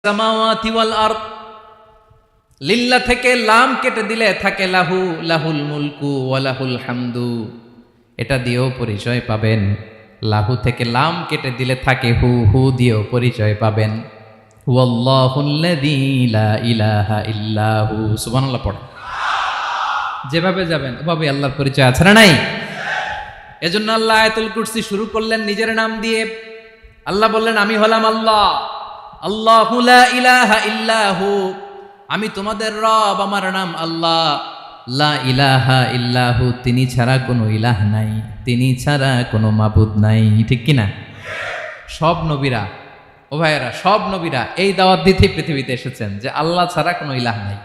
সামাওয়াতি ওয়াল আরদ, লিল্লাহ থেকে লাম কেটে দিলে থাকে লাহু, লাহুল মুলকু ওয়া লাহুল হামদু। এটা দিয়েও পরিচয় পাবেন। লাহু থেকে লাম কেটে দিলে থাকে হু, হু দিয়েও পরিচয় পাবেন। হুয়াল্লাহুল্লাযী লা ইলাহা ইল্লাহু। সুবহানাল্লাহ পড়ে। যেভাবে যাবেন ওভাবে আল্লাহর পরিচয় আছে না নাই? এজন্য আল্লাহ আয়াতুল কুরসি শুরু করলেন নিজের নাম দিয়ে। আল্লাহ বললেন, আমি হলাম আল্লাহ, আল্লাহু লা ইলাহা ইল্লাহু, আমি তোমাদের রব, আমার নাম আল্লাহ। লা ইলাহা ইল্লাহু, তিনি ছাড়া কোনো ইলাহ নাই, তিনি ছাড়া কোনো মাবুদ নাই। ঠিক কিনা? সব নবীরা, ও ভাইয়েরা, সব নবীরা এই দাওয়াত দিতে পৃথিবীতে এসেছেন যে আল্লাহ ছাড়া কোনো ইলাহ নাই।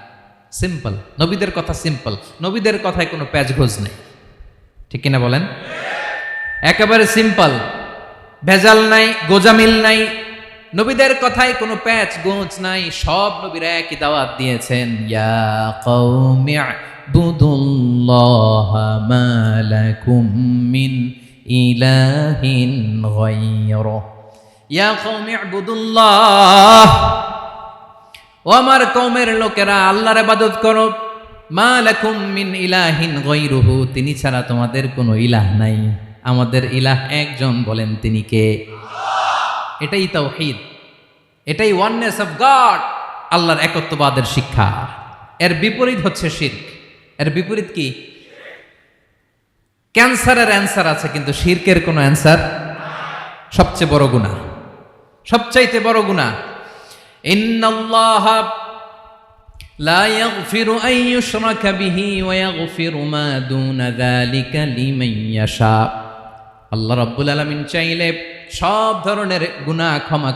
সিম্পল, নবীদের কথা সিম্পল, নবীদের কথায় কোনো প্যাচগোজ নেই। ঠিক কিনা বলেন? একেবারে সিম্পল, ভেজাল নাই, গোজামিল নাই, নবীদের কথায় কোনো প্যাচ গোঁজ নাই। সব নবীরা একই দাওয়াত দিয়েছেন, ইয়া কওমি ইবুদুল্লাহা মা লাকুম মিন ইলাহিন গায়রুহু। ইয়া কওমি ইবুদুল্লাহ, ও আমার কওমের লোকেরা, আল্লাহর ইবাদত করো। মা লাকুম মিন ইলাহিন গায়রুহু, তিনি ছাড়া তোমাদের কোনো ইলাহ নাই। আমাদের ইলাহ একজন, বলেন তিনি কে? এটাই তাওহীদ, এটাই ওয়াননেস অফ গড, আল্লাহর একত্ববাদের শিক্ষা। এর বিপরীত হচ্ছে শিরক। এর বিপরীত কি? ক্যান্সারের অ্যান্সার আছে, কিন্তু শিরকের কোনো অ্যান্সার। সবচেয়ে বড় গুনাহ, সবচাইতে বড় গুনাহ। ইন্নাল্লাহা লা ইয়াগফিরু আন ইউশরাকা বিহি ওয়া ইয়াগফিরু মা দুনা যালিকা লিমান ইয়াশা। আল্লাহ রাব্বুল আলামিন চাইলে সব ধরনের গুনাহ ক্ষমা